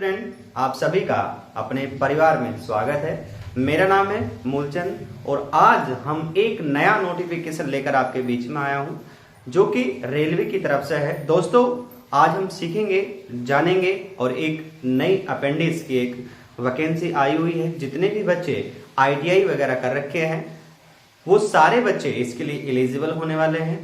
Student, आप सभी का अपने परिवार में स्वागत है। मेरा नाम है मूलचंद और आज हम एक नया नोटिफिकेशन लेकर आपके बीच में आया हूं जो कि रेलवे की तरफ से है। दोस्तों, आज हम सीखेंगे, जानेंगे और एक नई अपेंडिक्स की एक वैकेंसी आई हुई है। जितने भी बच्चे ITI वगैरह कर रखे हैं वो सारे बच्चे इसके लिए एलिजिबल होने वाले हैं।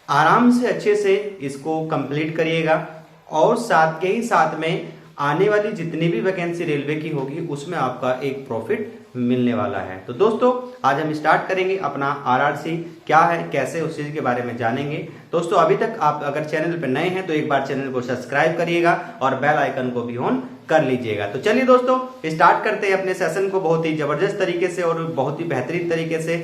आराम से अच्छे से इसको कंप्लीट करिएगा और साथ के ही साथ में आने वाली जितनी भी वैकेंसी रेलवे की होगी उसमें आपका एक प्रॉफिट मिलने वाला है। तो दोस्तों, आज हम स्टार्ट करेंगे अपना RRC क्या है, कैसे, उस चीज के बारे में जानेंगे। दोस्तों, अभी तक आप अगर चैनल पर नए हैं तो एक बार चैनल को सब्सक्राइब करिएगा और बेल आइकन को भी ऑन कर लीजिएगा। तो चलिए दोस्तों, स्टार्ट करते हैं अपने सेशन को बहुत ही जबरदस्त तरीके से और बहुत ही बेहतरीन तरीके से।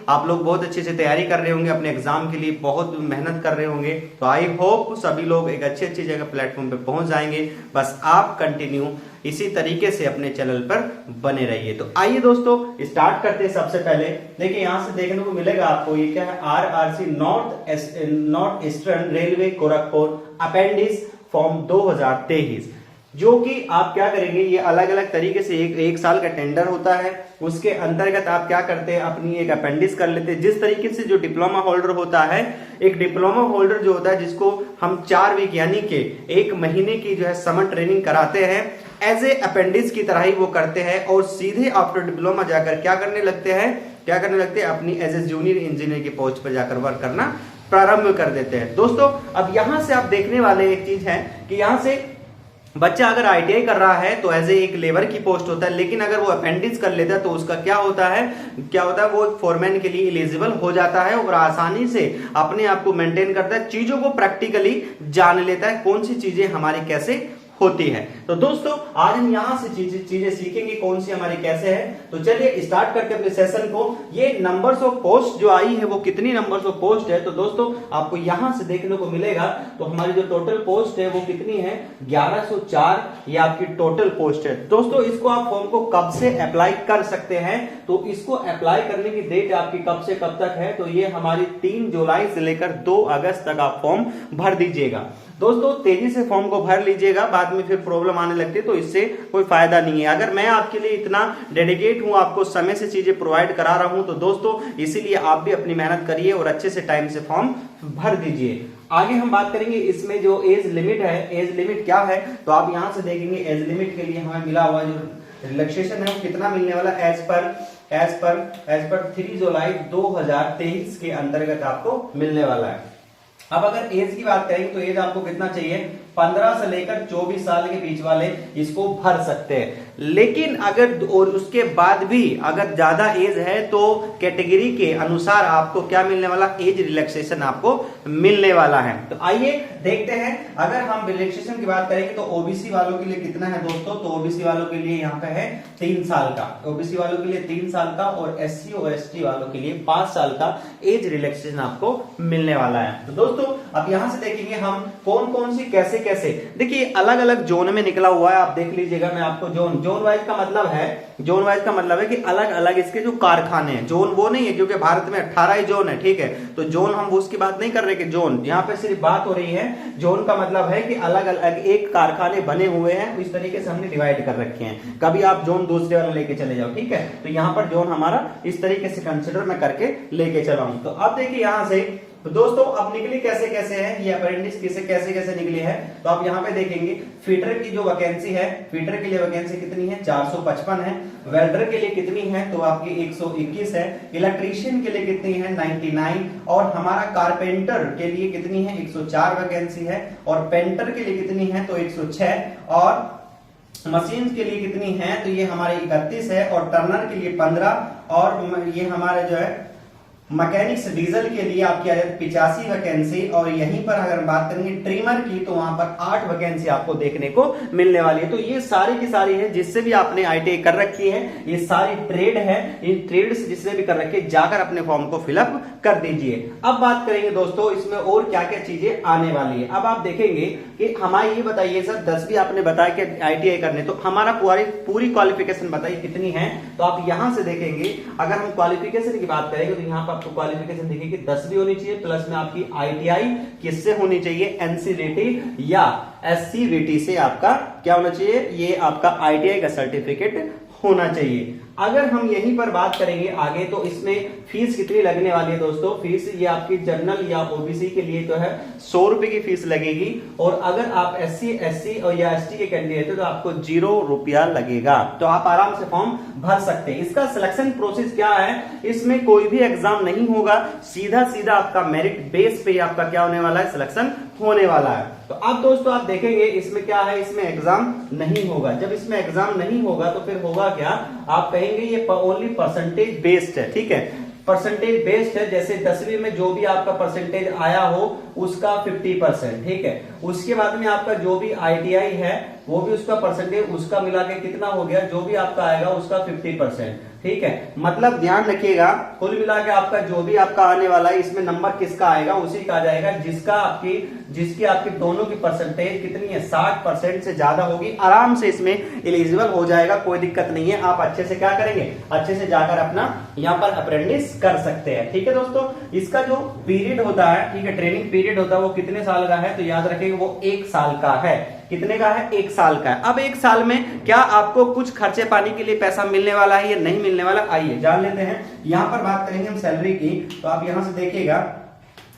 आप लोग बहुत अच्छे से तैयारी कर रहे होंगे अपने एग्जाम के लिए, बहुत मेहनत कर रहे होंगे। तो आई होप सभी लोग एक अच्छी जगह प्लेटफॉर्म पे पहुंच जाएंगे। बस आप कंटिन्यू इसी तरीके से अपने चैनल पर बने रहिए। तो आइए दोस्तों, स्टार्ट करते हैं। सबसे पहले देखिए, यहां से देखने को मिलेगा आपको ये क्या है, RRC north eastern railway Gorakhpur appendix form 2023, जो कि आप क्या करेंगे, ये अलग अलग तरीके से एक साल का टेंडर होता है। उसके अंतर्गत आप क्या करते हैं, अपनी एक अपेंडिक्स कर लेते हैं। जिस तरीके से जो डिप्लोमा होल्डर होता है, एक डिप्लोमा होल्डर जो होता है जिसको हम 4 वीक यानी कि 1 महीने की जो है समर ट्रेनिंग कराते हैं, एज ए अपेंडिक्स की तरह ही वो करते हैं और सीधे आफ्टर डिप्लोमा जाकर क्या करने लगते हैं अपनी एज ए जूनियर इंजीनियर की पोस्ट पर जाकर वर्क करना प्रारंभ कर देते हैं। दोस्तों, अब यहां से आप देखने वाले एक चीज है कि यहां से बच्चा अगर ITI कर रहा है तो एज ए एक लेबर की पोस्ट होता है, लेकिन अगर वो अपेंडिक्स कर लेता है तो उसका क्या होता है वो फोरमैन के लिए एलिजिबल हो जाता है और आसानी से अपने आप को मेंटेन करता है, चीजों को प्रैक्टिकली जान लेता है कौन सी चीजें हमारी कैसे होती है। तो दोस्तों, आज हम यहां से चीजें सीखेंगे कौन सी हमारी कैसे है। तो चलिए स्टार्ट करते हैं अपने सेशन को। ये नंबर्स ऑफ पोस्ट जो आई है वो कितनी नंबर्स ऑफ पोस्ट है, तो दोस्तों आपको यहां से देखने को मिलेगा। तो हमारी जो टोटल पोस्ट है वो कितनी है, 1104 ये आपकी टोटल पोस्ट है। दोस्तों, इसको आप फॉर्म को कब से अप्लाई कर सकते हैं, तो इसको अप्लाई करने की डेट आपकी कब से कब तक है, तो ये हमारी 3 जुलाई से लेकर 2 अगस्त तक आप फॉर्म भर दीजिएगा। दोस्तों, तेजी से फॉर्म को भर लीजिएगा, बाद में फिर प्रॉब्लम आने लगती है तो इससे कोई फायदा नहीं है। अगर मैं आपके लिए इतना डेडिकेट हूं, आपको समय से चीजें प्रोवाइड करा रहा हूं, तो दोस्तों इसीलिए आप भी अपनी मेहनत करिए और अच्छे से टाइम से फॉर्म भर दीजिए। आगे हम बात करेंगे इसमें जो एज लिमिट है, एज लिमिट क्या है, तो आप यहां से देखेंगे एज लिमिट के लिए हमें मिला हुआ जो रिलैक्सेशन है वो कितना मिलने वाला, एज पर 3 जुलाई 2023 के अंतर्गत आपको मिलने वाला है। अब अगर एज की बात करेंगे तो एज आपको कितना चाहिए, 15 से लेकर 24 साल के बीच वाले इसको भर सकते हैं। लेकिन अगर और उसके बाद भी अगर ज्यादा एज है तो कैटेगरी के अनुसार आपको क्या मिलने वाला, एज रिलैक्सेशन आपको मिलने वाला है। तो आइए देखते हैं। अगर हम रिलैक्सेशन की बात करेंगे तो ओबीसी वालों के लिए कितना है दोस्तों, तो ओबीसी वालों के लिए यहाँ पे है 3 साल का, ओबीसी वालों के लिए 3 साल का और SC और ST वालों के लिए 5 साल का एज रिलैक्सेशन आपको मिलने वाला है। तो दोस्तों, अब यहां से देखेंगे हम कौन सी कैसे देखिए अलग अलग जोन में निकला हुआ है, आप देख लीजिएगा। मैं आपको जोन वाइज का मतलब है कि अलग अलग इसके जो कारखाने हैं, जोन वो नहीं है क्योंकि भारत में 18 ही जोन है, ठीक है। तो जोन हम उसकी बात नहीं कर रहे कि जोन, यहाँ पे सिर्फ बात हो रही है जोन का मतलब है कि अलग अलग एक कारखाने बने हुए हैं, इस तरीके से हमने डिवाइड कर रखे हैं। कभी आप जोन दूसरे वाला लेके चले जाओ, ठीक है। तो यहाँ पर जोन हमारा इस तरीके से कंसिडर मैं करके लेके चला हूं। तो अब देखिए यहां से, तो दोस्तों अब निकली कैसे है ये अपेंडिक्स कैसे निकली है, तो आप यहाँ पे देखेंगे फीटर की जो वैकेंसी है, फीटर के लिए वैकेंसी कितनी है, 455 है। वेल्डर के लिए कितनी है, तो आपकी 121 है। इलेक्ट्रीशियन के लिए कितनी है, 99। और हमारा कारपेंटर के लिए कितनी है, 104 वैकेंसी है। और पेंटर के लिए कितनी है, तो 106। और मशीन के लिए कितनी है, तो ये हमारे 31 है। और टर्नर के लिए 15। और ये हमारे जो है मैकेनिक्स डीजल के लिए आपकी आ जाती 85 वैकेंसी। और यहीं पर अगर बात करेंगे ट्रिमर की तो वहां पर 8 वैकेंसी आपको देखने को मिलने वाली है। तो ये सारी की सारी है जिससे भी आपने ITI कर रखी है, ये सारी ट्रेड है, इन ट्रेड से जिसने भी कर रखी है जाकर अपने फॉर्म को फिलअप कर दीजिए। अब बात करेंगे दोस्तों इसमें और क्या क्या चीजें आने वाली है। अब आप देखेंगे कि हमारी ये बताइए सर 10 भी आपने बताया कि ITI करने, तो हमारा पूरी क्वालिफिकेशन बताइए कितनी है। तो आप यहां से देखेंगे, अगर हम क्वालिफिकेशन की बात करेंगे तो यहाँ पर आपको क्वालिफिकेशन दिखेगी 10वीं होनी चाहिए, प्लस में आपकी ITI किससे होनी चाहिए, NCVT या SCVT से आपका क्या होना चाहिए, ये आपका ITI का सर्टिफिकेट होना चाहिए। अगर हम यहीं पर बात करेंगे आगे तो इसमें फीस कितनी लगने वाली है दोस्तों, फीस ये आपकी जनरल या ओबीसी के लिए तो है 100 रुपए की फीस लगेगी, और अगर आप SC SC और या ST के कैंडिडेट हो तो आपको 0 रुपया लगेगा। तो आप आराम से फॉर्म भर सकते हैं। इसका सिलेक्शन प्रोसेस क्या है, इसमें कोई भी एग्जाम नहीं होगा, सीधा सीधा आपका मेरिट बेस पे आपका क्या होने वाला है, सिलेक्शन होने वाला है। तो अब दोस्तों आप देखेंगे इसमें क्या है, इसमें एग्जाम नहीं होगा। जब इसमें एग्जाम नहीं होगा तो फिर होगा क्या, आप कहेंगे ये ओनली परसेंटेज बेस्ड है, ठीक है, परसेंटेज बेस्ड है। जैसे 10वीं में जो भी आपका परसेंटेज आया हो उसका 50%, ठीक है। उसके बाद में आपका जो भी ITI है वो भी उसका परसेंटेज उसका मिला के कितना हो गया, जो भी आपका आएगा उसका 50%, ठीक है। मतलब ध्यान रखिएगा, कुल मिला के आपका जो भी आपका आने वाला है इसमें नंबर किसका आएगा, उसी का आ जाएगा जिसकी आपकी दोनों की परसेंटेज कितनी है, 60% से ज्यादा होगी, आराम से इसमें एलिजिबल हो जाएगा, कोई दिक्कत नहीं है। आप अच्छे से क्या करेंगे, अच्छे से जाकर अपना यहाँ पर अप्रेंटिस कर सकते हैं, ठीक है दोस्तों। इसका जो पीरियड होता है, ठीक है, ट्रेनिंग पीरियड होता है वो कितने साल का है, तो याद रखिएगा वो 1 साल का है। कितने का है, 1 साल का है। अब 1 साल में क्या आपको कुछ खर्चे पानी के लिए पैसा मिलने वाला है या नहीं मिलने वाला, आइए जान लेते हैं। यहां पर बात करेंगे हम सैलरी की, तो आप यहां से देखिएगा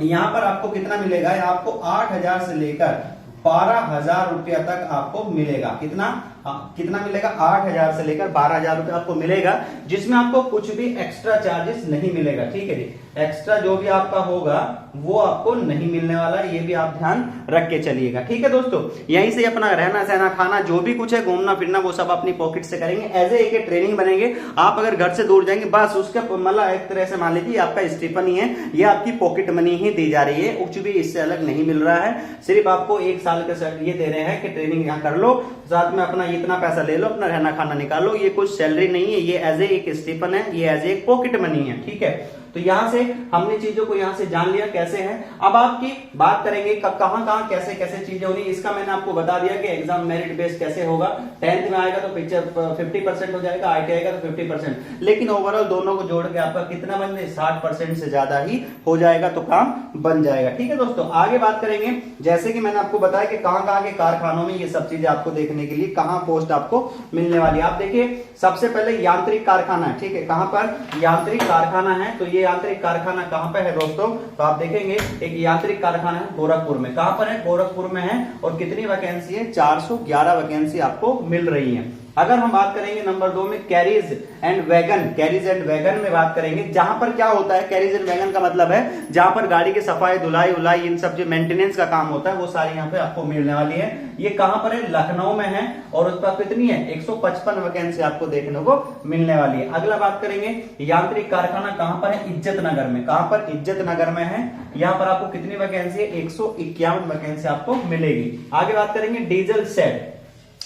यहां पर आपको कितना मिलेगा, आपको 8,000 से लेकर 12,000 रुपया तक आपको मिलेगा। कितना मिलेगा, 8,000 से लेकर 12,000 रुपया आपको मिलेगा, जिसमें आपको कुछ भी एक्स्ट्रा चार्जेस नहीं मिलेगा, ठीक है जी। एक्स्ट्रा जो भी आपका होगा वो आपको नहीं मिलने वाला, ये भी आप ध्यान रख के चलिएगा, ठीक है दोस्तों। यहीं से अपना रहना सहना खाना जो भी कुछ है, घूमना फिरना, वो सब अपनी पॉकेट से करेंगे। एज ए ट्रेनिंग बनेंगे। आप अगर घर से दूर जाएंगे बस उसका मतलब एक तरह से मान लीजिए आपका स्टीफन ही है, ये आपकी पॉकेट मनी ही दी जा रही है, कुछ भी इससे अलग नहीं मिल रहा है। सिर्फ आपको 1 साल का ये दे रहे हैं कि ट्रेनिंग यहाँ कर लो, साथ में अपना इतना पैसा ले लो, अपना रहना खाना निकालो। ये कुछ सैलरी नहीं है, ये एज ए एक स्टीफन है, ये एज ए पॉकेट मनी है, ठीक है। तो यहां से हमने चीजों को यहां से जान लिया कैसे है। अब आपकी बात करेंगे कहां कहां कैसे कैसे चीजें होनी, इसका मैंने आपको बता दिया कि एग्जाम मेरिट बेस कैसे होगा। 10th में आएगा तो 50% हो जाएगा, ITI का तो 50%, लेकिन ओवरऑल दोनों को जोड़ के आपका कितना बन जाए, 60% से ज्यादा ही हो जाएगा, तो काम बन जाएगा, ठीक है दोस्तों। आगे बात करेंगे, जैसे कि मैंने आपको बताया कि कहां के कारखानों में ये सब चीजें आपको देखने के लिए कहां पोस्ट आपको मिलने वाली है। आप देखिए सबसे पहले यांत्रिक कारखाना है, ठीक है, कहां पर यांत्रिक कारखाना है, तो ये यांत्रिक कारखाना कहां पे है दोस्तों, तो आप देखेंगे एक यांत्रिक कारखाना है गोरखपुर में। कहां पर है, गोरखपुर में है, और कितनी वैकेंसी है, 411 वैकेंसी आपको मिल रही है। अगर हम बात करेंगे नंबर 2 में कैरीज एंड वैगन में बात करेंगे, जहां पर क्या होता है, कैरीज एंड वैगन का मतलब है जहां पर गाड़ी की सफाई धुलाई उलाई इन सब जो मेंटेनेंस का काम होता है वो सारी यहाँ पे आपको मिलने वाली है। ये कहां पर है, लखनऊ में है, और उस पर कितनी है, 155 वैकेंसी आपको देखने को मिलने वाली है। अगला बात करेंगे यांत्रिक कारखाना कहां पर है, इज्जत नगर में। कहां पर, इज्जत नगर में है। यहाँ पर आपको कितनी वैकेंसी है, 151 वैकेंसी आपको मिलेगी। आगे बात करेंगे डीजल शेड।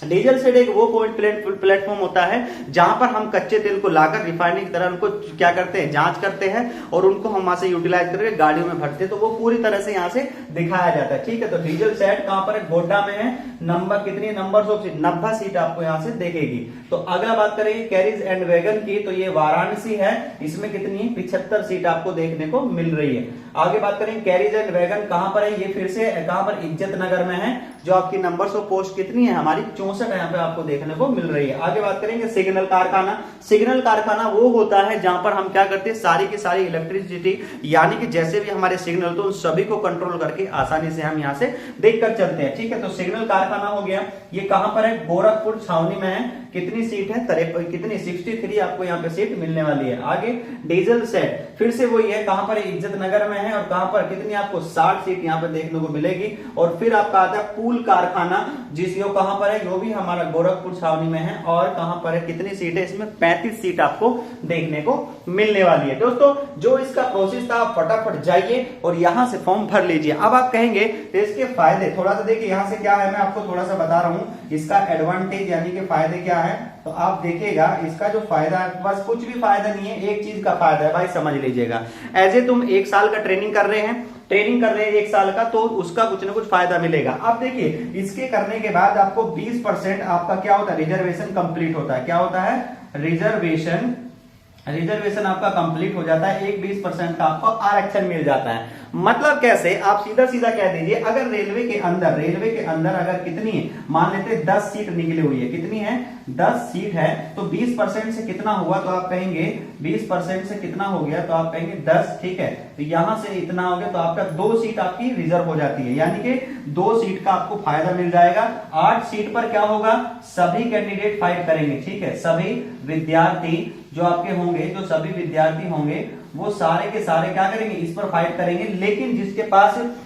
डीजल शेड एक वो प्लेटफॉर्म होता है जहां पर हम कच्चे तेल को लाकर रिफाइनरी की तरह उनको क्या करते हैं, जांच करते हैं, और उनको हम वहां से यूटिलाइज करके गाड़ियों में भरते हैं, तो वो पूरी तरह से यहाँ से दिखाया जाता है, ठीक है। तो डीजल शेड कहां पर है, गोड्डा में है। नंबर कितनी, नंबर 90 सीट आपको यहाँ से देखेगी। तो अगला बात करेंगे कैरीज एंड वैगन की, तो ये वाराणसी है, इसमें कितनी 75 सीट आपको देखने को मिल रही है। आगे बात करेंगे कैरीज एंड वैगन कहां पर है, ये फिर से कहां पर, इज्जत नगर में है। जो आपकी नंबर्स ऑफ पोस्ट कितनी है, हमारी 64 यहाँ पे आपको देखने को मिल रही है। आगे बात करेंगे सिग्नल कारखाना। सिग्नल कारखाना वो होता है जहां पर हम क्या करते हैं, सारी की सारी इलेक्ट्रिसिटी यानी कि जैसे भी हमारे सिग्नल तो उन सभी को कंट्रोल करके आसानी से हम यहाँ से देखकर चलते हैं, ठीक है। तो सिग्नल कारखाना हो गया, ये कहां पर है, गोरखपुर छावनी में है। कितनी सीट है, 63 आपको यहाँ पे सीट मिलने वाली है। आगे डीजल शेड फिर से वही है, कहां पर, इज्जत नगर में है, और कहां पर कितनी आपको 60 सीट यहाँ पे देखने को मिलेगी। और फिर आपका आता है पूल कारखाना, जिसको कहां पर है, जो भी हमारा गोरखपुर छावनी में है, और कहां पर है, कितनी सीट है, इसमें 35 सीट आपको देखने को मिलने वाली है। दोस्तों जो इसका प्रोसेस था आप फटाफट जाइए और यहां से फॉर्म भर लीजिए। अब आप कहेंगे तो इसके फायदे थोड़ा सा देखिए, यहां से क्या है मैं आपको थोड़ा सा बता रहा हूं, इसका एडवांटेज यानी कि फायदे क्या है। तो आप देखिएगा इसका जो फायदा है, बस कुछ भी फायदा नहीं है, एक चीज का फायदा है भाई, समझ लीजिएगा। एज ए तुम 1 साल का ट्रेनिंग कर रहे हैं 1 साल का, तो उसका कुछ ना कुछ फायदा मिलेगा। अब देखिए इसके करने के बाद आपको 20% आपका क्या होता है, रिजर्वेशन कंप्लीट होता है। क्या होता है, रिजर्वेशन रिजर्वेशन आपका कंप्लीट हो जाता है, एक 20% का आपको आरक्षण मिल जाता है। मतलब कैसे, आप सीधा सीधा कह दीजिए, अगर रेलवे के अंदर अगर कितनी है, मान लेते 10 सीट निकली हुई है, कितनी है 10 सीट है, तो 20% से कितना हुआ, तो आप कहेंगे 20% से कितना हो गया, तो आप कहेंगे 10, ठीक है। तो यहां से इतना हो गया, तो आपका 2 सीट आपकी रिजर्व हो जाती है, यानी कि 2 सीट का आपको फायदा मिल जाएगा। 8 सीट पर क्या होगा, सभी कैंडिडेट फाइट करेंगे, ठीक है। सभी विद्यार्थी जो आपके होंगे, जो सभी विद्यार्थी होंगे वो सारे के सारे क्या करेंगे, इस पर फाइट करेंगे। लेकिन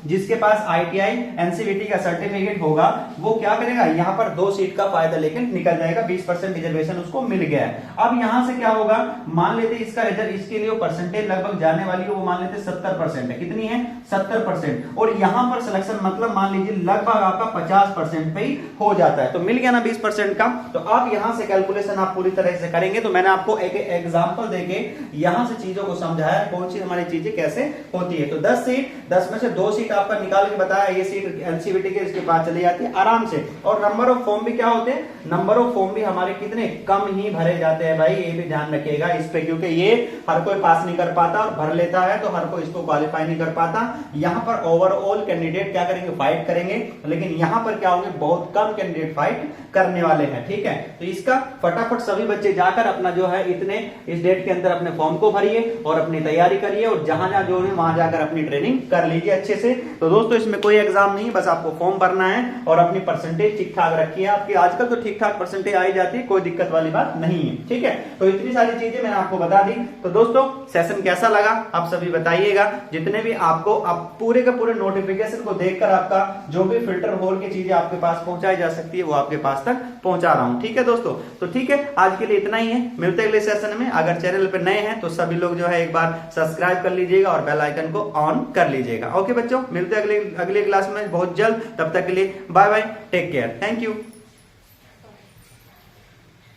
जिसके पास आईटीआई एनसीवीटी का सर्टिफिकेट होगा वो क्या करेगा, यहां पर 2 सीट का फायदा लेकिन निकल जाएगा, 20% रिजर्वेशन उसको मिल गया है। अब यहां से क्या होगा, मान लेते इसका रिजर्व, इसके लिए परसेंटेज लगभग जाने वाली है, वो मान लेते 70% है, कितनी है 70%, और यहां पर सिलेक्शन मतलब मान लीजिए लगभग आपका 50% पे ही हो जाता है, तो मिल गया ना 20% का। तो आप यहां से कैलकुलेशन आप पूरी तरह से करेंगे। तो मैंने आपको एक एग्जांपल देके यहां से चीजों को समझाया कौन सी हमारी चीजें कैसे होती है। तो 10 सीट, 10 में से 2 सीट आपका निकाल के बताया, ये सीट एनसीवीटी के इसके पास चली जाती है आराम से। और नंबर ऑफ फॉर्म भी क्या होते हैं, नंबर ऑफ फॉर्म भी हमारे कितने कम ही भरे जाते हैं भाई, ये भी ध्यान रखिएगा इस पे, क्योंकि ये हर कोई पास नहीं कर पाता, और भर लेता है तो हर कोई इसको क्वालिफाई नहीं कर पाता। यहां पर ओवरऑल कैंडिडेट क्या करेंगे, फाइट करेंगे, लेकिन यहां पर क्या होंगे, बहुत कम कैंडिडेट फाइट करने वाले हैं, ठीक है। तो इसका फटाफट सभी बच्चे जाकर अपना जो है इस डेट के अंदर अपने फॉर्म को भरिए और अपनी तैयारी करिए, और जहां जहां जो है वहां जाकर अपनी ट्रेनिंग कर लीजिए अच्छे से। तो दोस्तों इसमें कोई एग्जाम नहीं, बस आपको फॉर्म भरना है और अपनी परसेंटेज ठीक ठाक रखिए। आपकी आजकल तो ठीक ठाक परसेंटेज आई जाती है, कोई दिक्कत वाली बात नहीं है, ठीक है। तो इतनी सारी चीजें मैंने आपको बता दी। तो दोस्तों सेशन कैसा लगा आप सभी बताइएगा। जितने भी आपको आप पूरे के पूरे नोटिफिकेशन को देखकर आपका जो भी फिल्टर होल की चीजें आपके पास पहुंचाई जा सकती है वो आपके पास तक पहुंचा रहा हूं, ठीक है दोस्तों। तो ठीक है, आज के लिए इतना ही है, मिलते हैं अगले सेशन में। अगर चैनल पे नए हैं तो सभी लोग जो है एक बार सब्सक्राइब कर लीजिएगा और बेल आइकन को ऑन कर लीजिएगा। ओके बच्चों, मिलते हैं अगले क्लास में बहुत जल्द। तब तक के लिए bye bye, take care, thank you.